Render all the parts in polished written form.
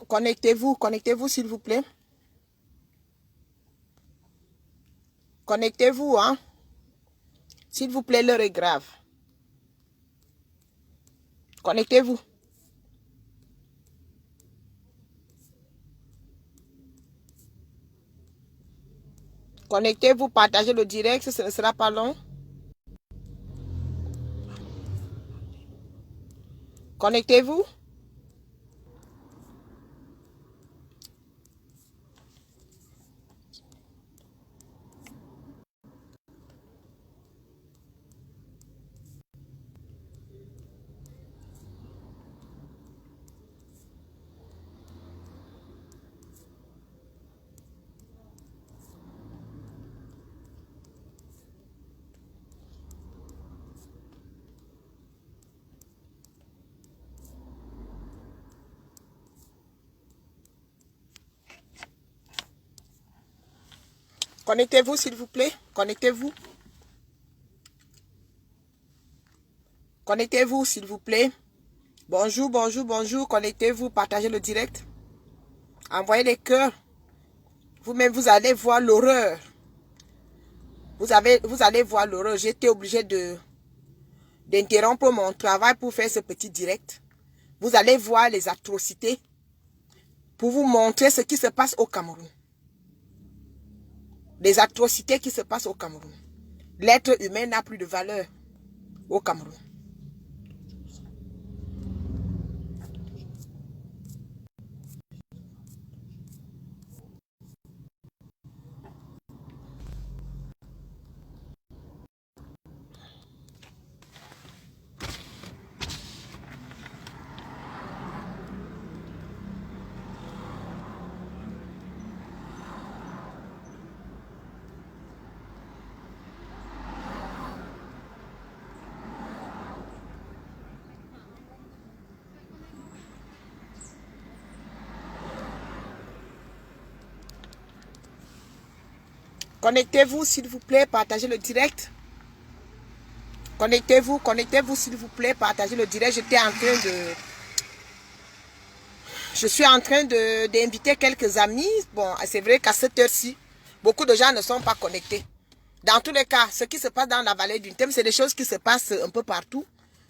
Connectez-vous, connectez-vous s'il vous plaît. Connectez-vous, hein. S'il vous plaît, l'heure est grave. Connectez-vous. Connectez-vous, partagez le direct, ce ne sera pas long. Connectez-vous. Connectez-vous, s'il vous plaît. Connectez-vous. Connectez-vous, s'il vous plaît. Bonjour, bonjour, bonjour. Connectez-vous, partagez le direct. Envoyez les cœurs. Vous-même, vous allez voir l'horreur. Vous allez voir l'horreur. J'étais obligé d'interrompre mon travail pour faire ce petit direct. Vous allez voir les atrocités pour vous montrer ce qui se passe au Cameroun. Les atrocités qui se passent au Cameroun. L'être humain n'a plus de valeur au Cameroun. Connectez-vous, s'il vous plaît, partagez le direct. Connectez-vous, s'il vous plaît, partagez le direct. Je suis en train d'inviter quelques amis. Bon, c'est vrai qu'à cette heure-ci, beaucoup de gens ne sont pas connectés. Dans tous les cas, ce qui se passe dans la vallée du Thème, c'est des choses qui se passent un peu partout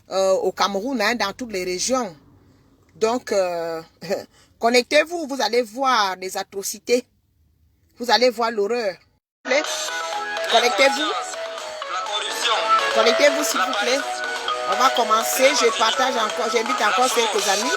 au Cameroun, hein, dans toutes les régions. Donc, connectez-vous, vous allez voir les atrocités. Vous allez voir l'horreur. Connectez-vous. Connectez-vous, s'il vous plaît. On va commencer. Je partage encore, j'invite encore quelques amis.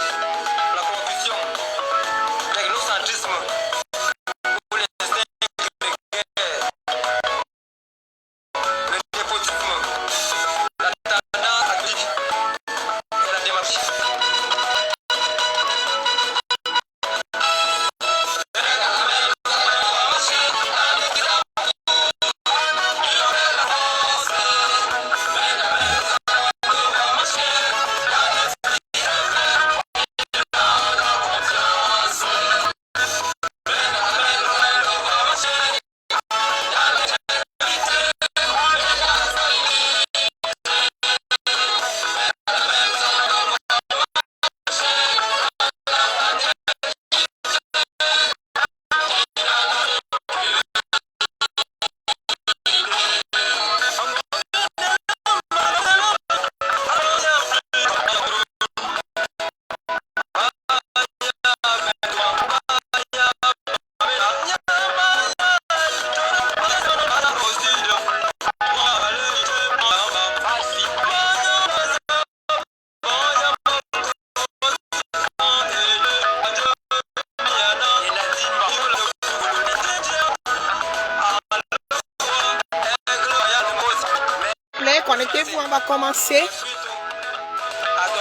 Connectez-vous, on va commencer.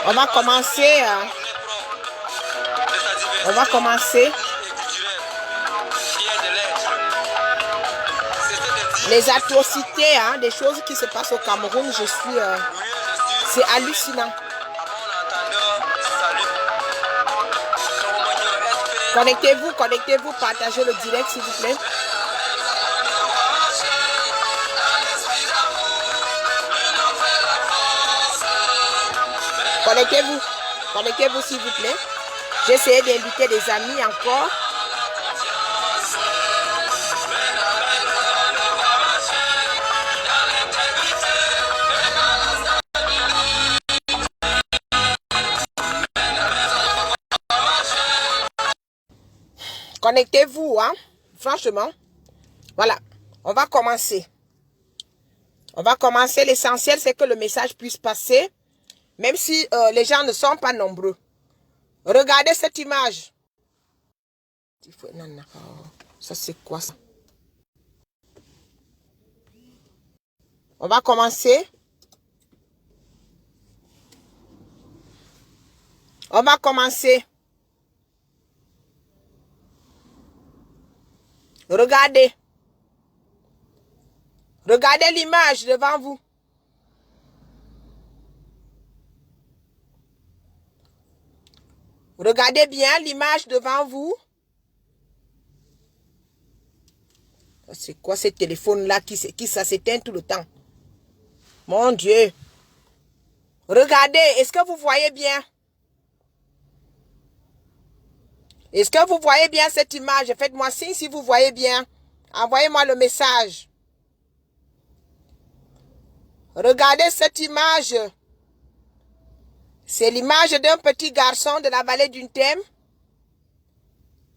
On va commencer. Les atrocités, hein, des choses qui se passent au Cameroun, c'est hallucinant. Connectez-vous, partagez le direct, s'il vous plaît. Connectez-vous, s'il vous plaît. J'ai essayé d'inviter des amis encore. Connectez-vous, hein. Franchement. Voilà. On va commencer. On va commencer. L'essentiel, c'est que le message puisse passer, même si les gens ne sont pas nombreux. Regardez cette image. Ça, c'est quoi ça? On va commencer. On va commencer. Regardez. Regardez l'image devant vous. Regardez bien l'image devant vous. C'est quoi ce téléphone-là qui ça s'éteint tout le temps? Mon Dieu. Regardez, est-ce que vous voyez bien? Est-ce que vous voyez bien cette image? Faites-moi signe si vous voyez bien. Envoyez-moi le message. Regardez cette image. C'est l'image d'un petit garçon de la vallée d'Untem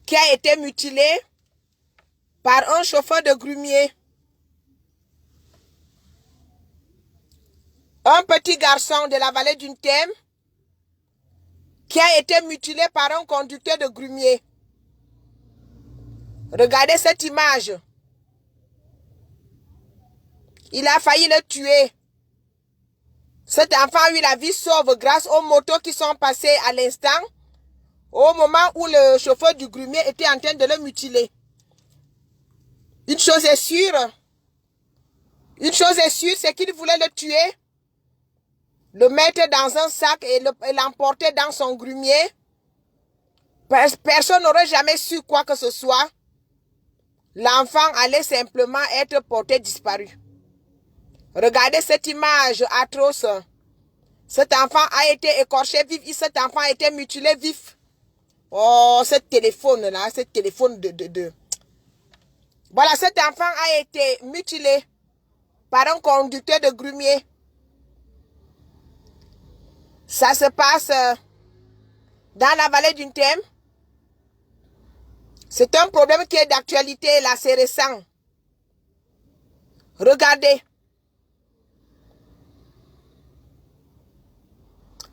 qui a été mutilé par un chauffeur de grumier. Un petit garçon de la vallée d'Untem qui a été mutilé par un conducteur de grumier. Regardez cette image. Il a failli le tuer. Cet enfant a eu la vie sauve grâce aux motos qui sont passées à l'instant, au moment où le chauffeur du grumier était en train de le mutiler. Une chose est sûre, c'est qu'il voulait le tuer, le mettre dans un sac et l'emporter dans son grumier. Personne n'aurait jamais su quoi que ce soit. L'enfant allait simplement être porté disparu. Regardez cette image atroce. Cet enfant a été écorché vif. Cet enfant a été mutilé vif. Oh, ce téléphone-là, ce téléphone de... Voilà, cet enfant a été mutilé par un conducteur de grumier. Ça se passe dans la vallée d'Untem. C'est un problème qui est d'actualité, là, c'est récent. Regardez.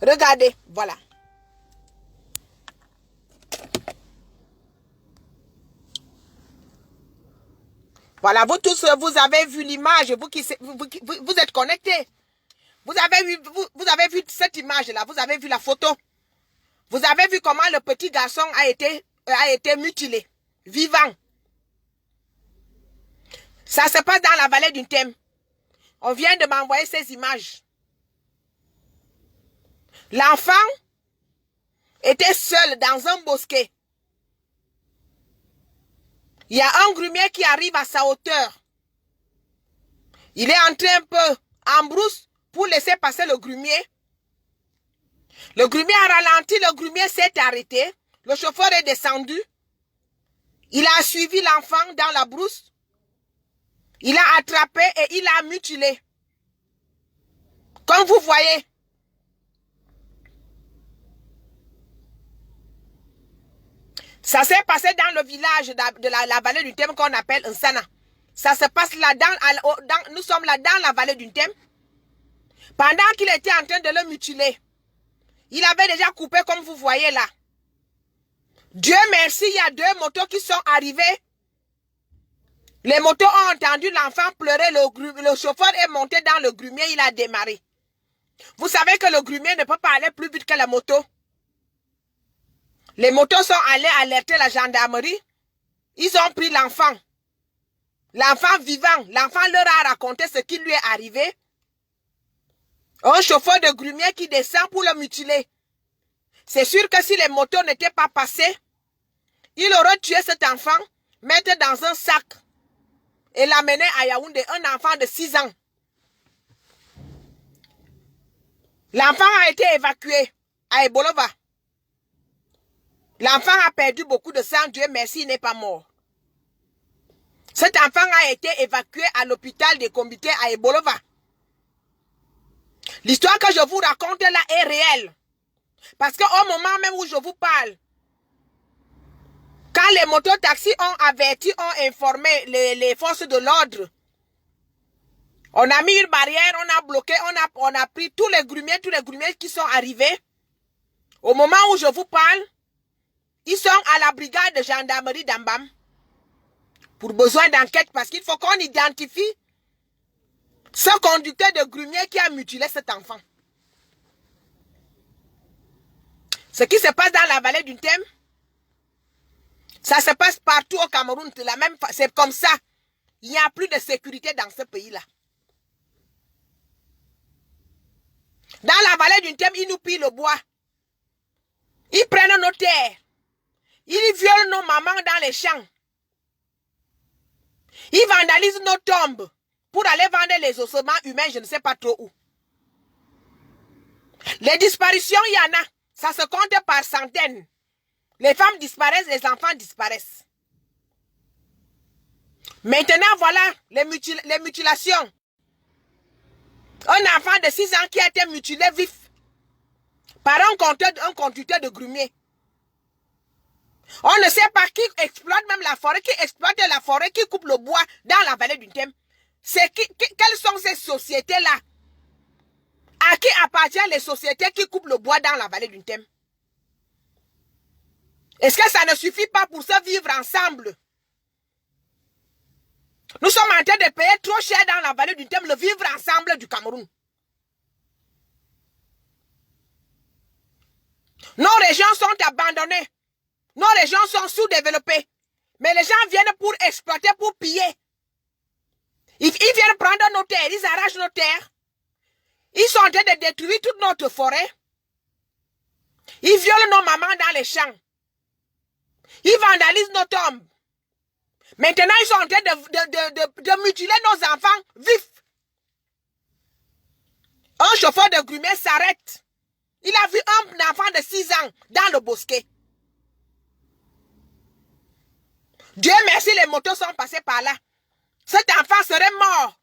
Regardez, voilà. Voilà, vous tous, vous avez vu l'image, vous êtes connectés. Vous avez vu cette image-là, vous avez vu la photo. Vous avez vu comment le petit garçon a été mutilé, vivant. Ça se passe dans la vallée d'Untem. On vient de m'envoyer ces images. L'enfant était seul dans un bosquet. Il y a un grumier qui arrive à sa hauteur. Il est entré un peu en brousse pour laisser passer le grumier. Le grumier a ralenti, le grumier s'est arrêté. Le chauffeur est descendu. Il a suivi l'enfant dans la brousse. Il a attrapé et il a mutilé. Comme vous voyez. Ça s'est passé dans le village de la vallée d'Untem qu'on appelle Nsana. Ça se passe là, nous sommes là dans la vallée d'Untem. Pendant qu'il était en train de le mutiler, il avait déjà coupé comme vous voyez là. Dieu merci, il y a 2 motos qui sont arrivées. Les motos ont entendu l'enfant pleurer, le chauffeur est monté dans le grumier, il a démarré. Vous savez que le grumier ne peut pas aller plus vite que la moto. Les motos sont allés alerter la gendarmerie. Ils ont pris l'enfant. L'enfant vivant. L'enfant leur a raconté ce qui lui est arrivé. Un chauffeur de grumier qui descend pour le mutiler. C'est sûr que si les motos n'étaient pas passées, il aurait tué cet enfant, mettre dans un sac et l'amener à Yaoundé, un enfant de 6 ans. L'enfant a été évacué à Ebolova. L'enfant a perdu beaucoup de sang, Dieu merci, il n'est pas mort. Cet enfant a été évacué à l'hôpital des comités à Ebolova. L'histoire que je vous raconte là est réelle. Parce qu'au moment même où je vous parle, quand les mototaxis ont averti, ont informé les forces de l'ordre, on a mis une barrière, on a bloqué, on a pris tous les grumiers qui sont arrivés. Au moment où je vous parle, ils sont à la brigade de gendarmerie d'Ambam pour besoin d'enquête parce qu'il faut qu'on identifie ce conducteur de grumier qui a mutilé cet enfant. Ce qui se passe dans la vallée du Thème, ça se passe partout au Cameroun. C'est comme ça. Il n'y a plus de sécurité dans ce pays-là. Dans la vallée du Thème, ils nous pillent le bois. Ils prennent nos terres. Ils violent nos mamans dans les champs. Ils vandalisent nos tombes pour aller vendre les ossements humains, je ne sais pas trop où. Les disparitions, il y en a. Ça se compte par centaines. Les femmes disparaissent, les enfants disparaissent. Maintenant, voilà les mutilations. Un enfant de 6 ans qui a été mutilé vif par un conducteur de grumier. On ne sait pas qui exploite même la forêt, qui coupe le bois dans la vallée du Thème. Quelles sont ces sociétés-là? À qui appartiennent les sociétés qui coupent le bois dans la vallée du Thème? Est-ce que ça ne suffit pas pour se vivre ensemble? Nous sommes en train de payer trop cher dans la vallée du Thème le vivre ensemble du Cameroun. Nos régions sont abandonnées. Nos régions sont sous-développées. Mais les gens viennent pour exploiter, pour piller. Ils viennent prendre nos terres, ils arrachent nos terres. Ils sont en train de détruire toute notre forêt. Ils violent nos mamans dans les champs. Ils vandalisent nos tombes. Maintenant, ils sont en train de mutiler nos enfants vifs. Un chauffeur de grumier s'arrête. Il a vu un enfant de 6 ans dans le bosquet. Dieu merci, les motos sont passées par là. Cet enfant serait mort,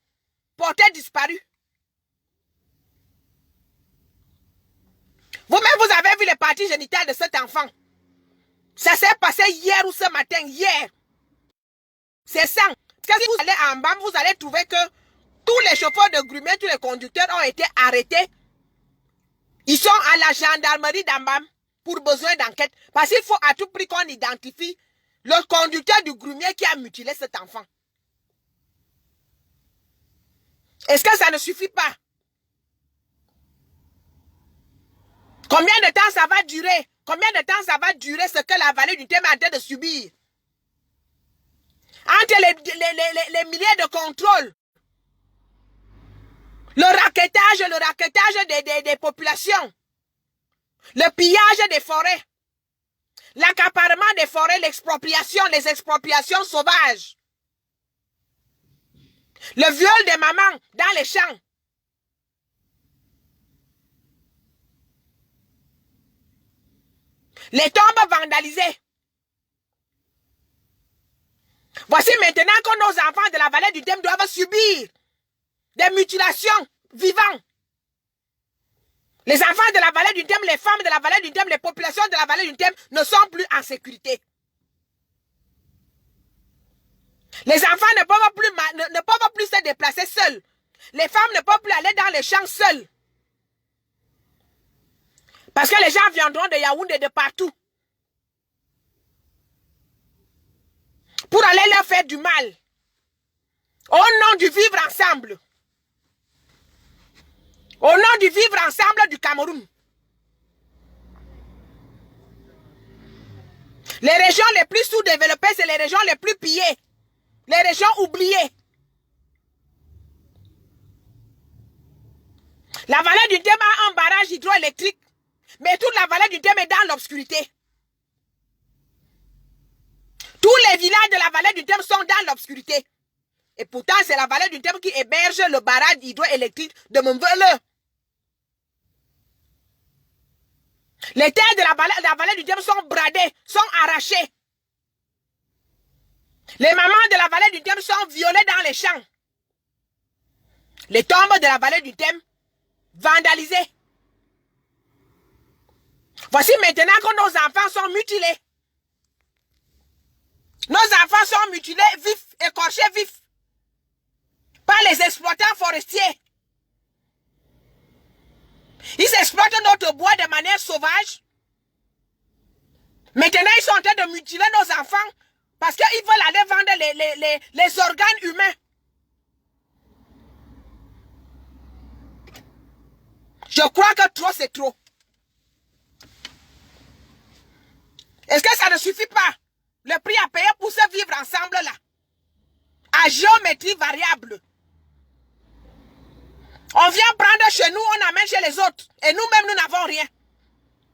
porté disparu. Vous-même, vous avez vu les parties génitales de cet enfant. Ça s'est passé hier ou ce matin, hier. C'est ça. Parce que si vous allez en bas, vous allez trouver que tous les chauffeurs de grumier, tous les conducteurs ont été arrêtés. Ils sont à la gendarmerie d'Ambam pour besoin d'enquête. Parce qu'il faut à tout prix qu'on identifie le conducteur du grumier qui a mutilé cet enfant. Est-ce que ça ne suffit pas? Combien de temps ça va durer? Combien de temps ça va durer ce que la vallée du Thème est en train de subir? Entre les milliers de contrôles, le raquettage des populations, le pillage des forêts, l'accaparement des forêts, l'expropriation, les expropriations sauvages, le viol des mamans dans les champs. Les tombes vandalisées. Voici maintenant que nos enfants de la vallée du Thème doivent subir des mutilations vivants. Les enfants de la vallée du Thème, les femmes de la vallée du Thème, les populations de la vallée du Thème ne sont plus en sécurité. Les enfants ne peuvent plus se déplacer seuls. Les femmes ne peuvent plus aller dans les champs seules. Parce que les gens viendront de Yaoundé, de partout, pour aller leur faire du mal. Au nom du vivre ensemble. Au nom du vivre ensemble du Cameroun. Les régions les plus sous-développées, c'est les régions les plus pillées. Les régions oubliées. La vallée du Thème a un barrage hydroélectrique. Mais toute la vallée du Thème est dans l'obscurité. Tous les villages de la vallée du Thème sont dans l'obscurité. Et pourtant, c'est la vallée du Thème qui héberge le barrage hydroélectrique de Mvele. Les terres de la vallée du Dem sont bradées, sont arrachées. Les mamans de la vallée du Dem sont violées dans les champs. Les tombes de la vallée du Dem vandalisées. Voici maintenant que nos enfants sont mutilés. Nos enfants sont mutilés vifs, écorchés vifs par les exploitants forestiers. Ils exploitent notre bois de manière sauvage. Maintenant, ils sont en train de mutiler nos enfants parce qu'ils veulent aller vendre les organes humains. Je crois que trop, c'est trop. Est-ce que ça ne suffit pas? Le prix à payer pour se vivre ensemble là. À géométrie variable. On vient prendre chez nous, on amène chez les autres. Et nous-mêmes, nous n'avons rien.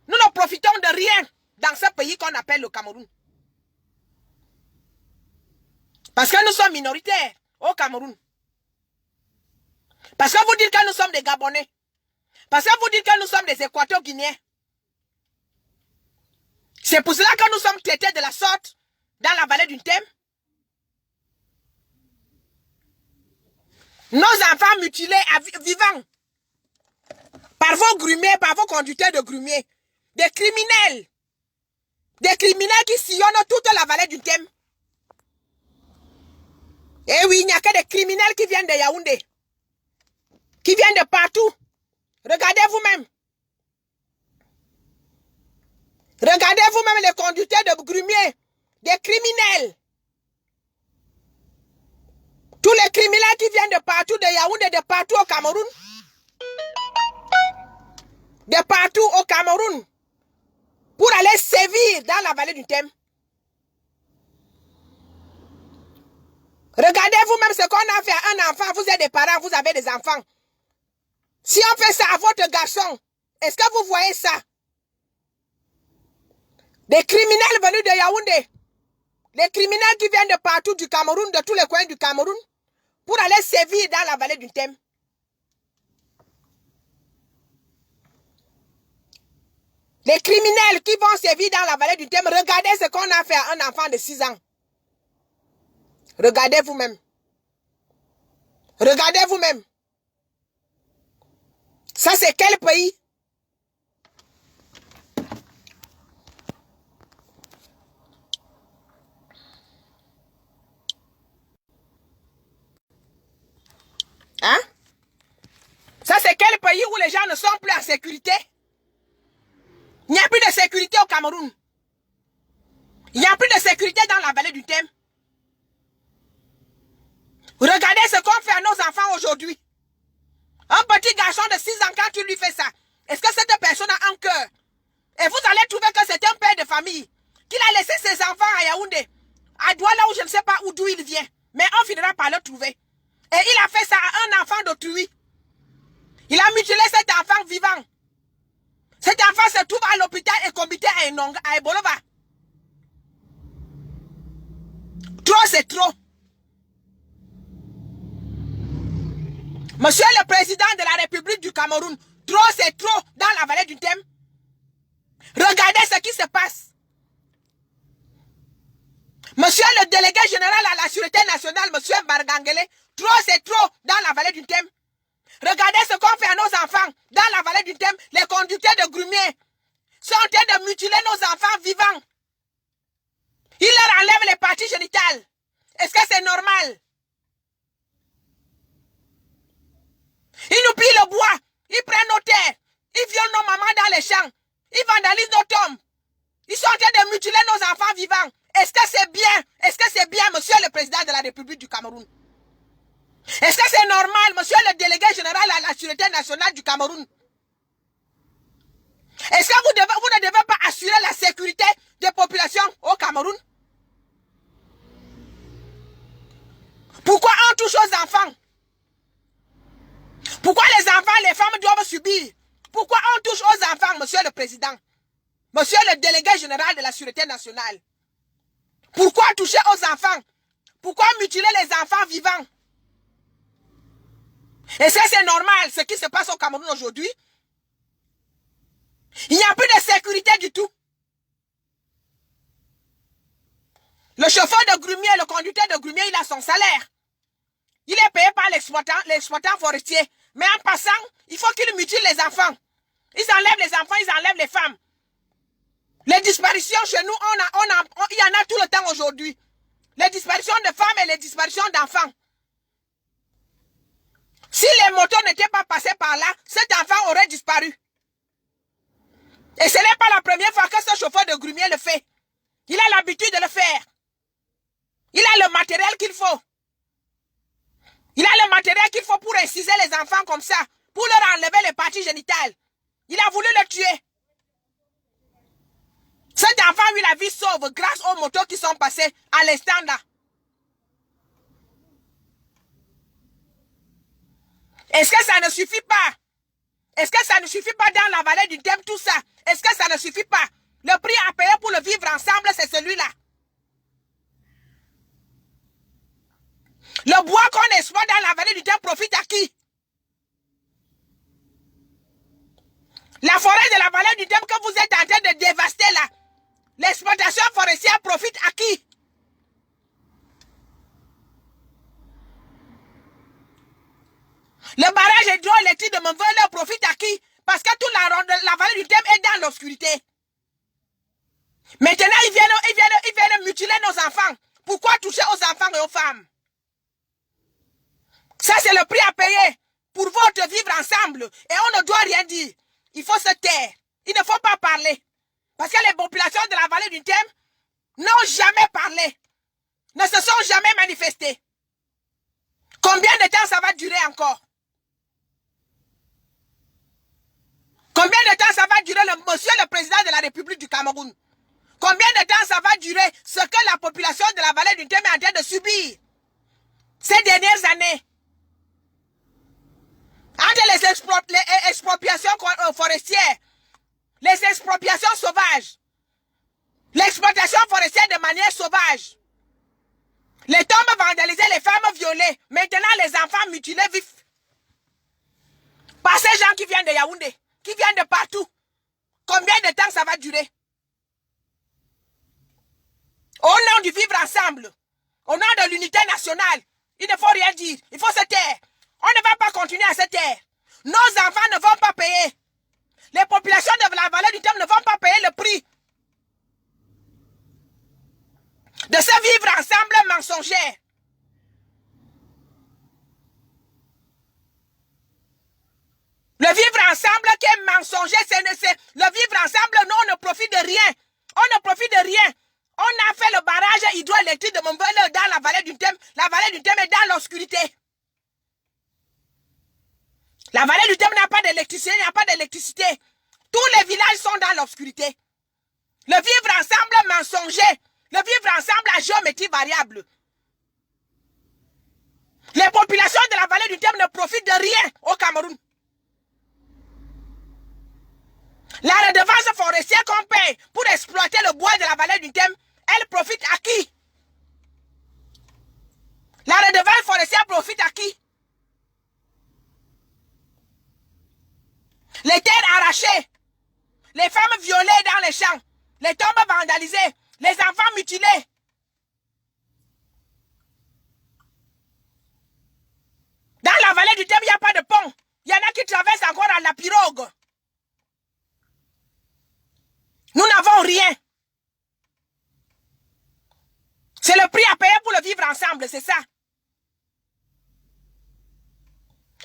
Nous ne profitons de rien dans ce pays qu'on appelle le Cameroun. Parce que nous sommes minoritaires au Cameroun. Parce que vous dites que nous sommes des Gabonais. Parce que vous dites que nous sommes des Équato-Guinéens. C'est pour cela que nous sommes traités de la sorte dans la vallée du Tem. Nos enfants mutilés vivants par vos grumiers, par vos conducteurs de grumiers. Des criminels. Des criminels qui sillonnent toute la vallée du Tem. Eh oui, il n'y a que des criminels qui viennent de Yaoundé. Qui viennent de partout. Regardez vous-même. Regardez vous-même les conducteurs de grumiers. Des criminels. Tous les criminels qui viennent de partout, de Yaoundé, de partout au Cameroun. De partout au Cameroun. Pour aller sévir dans la vallée du Tem. Regardez vous-même ce qu'on a fait à un enfant. Vous êtes des parents, vous avez des enfants. Si on fait ça à votre garçon, est-ce que vous voyez ça? Des criminels venus de Yaoundé. Les criminels qui viennent de partout du Cameroun, de tous les coins du Cameroun, pour aller sévir dans la vallée du Tem. Les criminels qui vont sévir dans la vallée du Tem, regardez ce qu'on a fait à un enfant de 6 ans. Regardez vous-même. Regardez vous-même. Ça, c'est quel pays? Hein? Ça, c'est quel pays où les gens ne sont plus en sécurité? Il n'y a plus de sécurité au Cameroun. Il n'y a plus de sécurité dans la vallée du Tem. Regardez ce qu'on fait à nos enfants aujourd'hui. Un petit garçon de 6 ans, quand tu lui fais ça, est-ce que cette personne a un cœur? Et vous allez trouver que c'est un père de famille, qu'il a laissé ses enfants à Yaoundé, à Douala où je ne sais pas d'où il vient. Mais on finira par le trouver. Et il a fait ça à un enfant d'autrui. Il a mutilé cet enfant vivant. Cet enfant se trouve à l'hôpital et comité à Enong, à Ebolova. Trop, c'est trop. Monsieur le président de la République du Cameroun, trop, c'est trop dans la vallée du Tem. Regardez ce qui se passe. Monsieur le délégué général à la Sûreté nationale, monsieur Bargangele, trop, c'est trop dans la vallée du Tem. Regardez ce qu'on fait à nos enfants dans la vallée du Tem. Les conducteurs de grumiers sont en train de mutiler nos enfants vivants. Ils leur enlèvent les parties génitales. Est-ce que c'est normal? Ils nous pillent le bois. Ils prennent nos terres. Ils violent nos mamans dans les champs. Ils vandalisent nos tombes. Ils sont en train de mutiler nos enfants vivants. Est-ce que c'est bien? Est-ce que c'est bien, monsieur le président de la République du Cameroun? Est-ce que c'est normal, monsieur le délégué général à la Sûreté nationale du Cameroun? Est-ce que vous ne devez pas assurer la sécurité des populations au Cameroun? Pourquoi on touche aux enfants? Pourquoi les enfants, les femmes doivent subir? Pourquoi on touche aux enfants, monsieur le président? Monsieur le délégué général de la Sûreté nationale? Pourquoi toucher aux enfants? Pourquoi mutiler les enfants vivants? Et ça, c'est normal, ce qui se passe au Cameroun aujourd'hui? Il n'y a plus de sécurité du tout. Le chauffeur de grumier, le conducteur de grumier, il a son salaire. Il est payé par l'exploitant forestier. Mais en passant, il faut qu'il mutile les enfants. Ils enlèvent les enfants, ils enlèvent les femmes. Les disparitions chez nous, il y en a tout le temps aujourd'hui. Les disparitions de femmes et les disparitions d'enfants. Si les motos n'étaient pas passées par là, cet enfant aurait disparu. Et ce n'est pas la première fois que ce chauffeur de grumier le fait. Il a l'habitude de le faire. Il a le matériel qu'il faut. Il a le matériel qu'il faut pour inciser les enfants comme ça, pour leur enlever les parties génitales. Il a voulu le tuer. Cet enfant a eu la vie sauve grâce aux motos qui sont passées à l'instant là. Est-ce que ça ne suffit pas? Est-ce que ça ne suffit pas dans la vallée du Thème, tout ça? Est-ce que ça ne suffit pas? Le prix à payer pour le vivre ensemble, c'est celui-là. Le bois qu'on exploite dans la vallée du Thème profite à qui? La forêt de la vallée du Thème que vous êtes en train de dévaster là, l'exploitation forestière profite à qui? Le barrage hydroélectrique de Montvelle profite à qui? Parce que toute la vallée du Thème est dans l'obscurité. Maintenant, ils viennent mutiler nos enfants. Pourquoi toucher aux enfants et aux femmes? Ça, c'est le prix à payer pour votre vivre ensemble. Et on ne doit rien dire. Il faut se taire. Il ne faut pas parler. Parce que les populations de la vallée du Thème n'ont jamais parlé. Ne se sont jamais manifestées. Combien de temps ça va durer encore? Combien de temps ça va durer, monsieur le président de la République du Cameroun? Combien de temps ça va durer ce que la population de la vallée du Thème est en train de subir ces dernières années? Entre les expropriations forestières, les expropriations sauvages, l'exploitation forestière de manière sauvage, les tombes vandalisées, les femmes violées, maintenant les enfants mutilés vifs. Par ces gens qui viennent de Yaoundé, qui viennent de partout. Combien de temps ça va durer? Au nom du vivre ensemble, au nom de l'unité nationale, il ne faut rien dire, il faut se taire. On ne va pas continuer à se taire. Nos enfants ne vont pas payer. Les populations de la vallée du Thème ne vont pas payer le prix de ce vivre ensemble mensonger. Le vivre ensemble qui est mensonger, c'est le vivre ensemble, nous on ne profite de rien. On ne profite de rien. On a fait le barrage hydroélectrique de Montvelle dans la vallée du Thème. La vallée du Thème est dans l'obscurité. La vallée du Thème n'a pas d'électricité, il n'y a pas d'électricité. Tous les villages sont dans l'obscurité. Le vivre ensemble mensonger. Le vivre ensemble à géométrie variable. Les populations de la vallée du Thème ne profitent de rien au Cameroun. La redevance forestière qu'on paye pour exploiter le bois de la vallée du Thème, elle profite à qui? La redevance forestière profite à qui? Les terres arrachées, les femmes violées dans les champs, les tombes vandalisées, les enfants mutilés. Dans la vallée du Thème, il n'y a pas de pont. Il y en a qui traversent encore à la pirogue. Nous n'avons rien. C'est le prix à payer pour le vivre ensemble, c'est ça.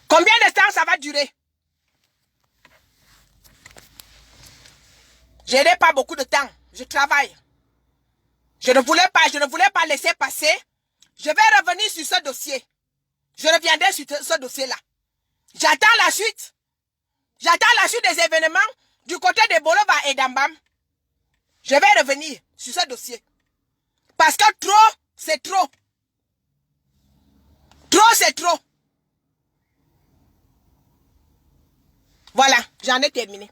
Combien de temps ça va durer? Je n'ai pas beaucoup de temps. Je travaille. Je ne voulais pas laisser passer. Je vais revenir sur ce dossier. Je reviendrai sur ce dossier-là. J'attends la suite. J'attends la suite des événements du côté de Bolova et d'Ambam. Je vais revenir sur ce dossier. Parce que trop, c'est trop. Trop, c'est trop. Voilà, j'en ai terminé.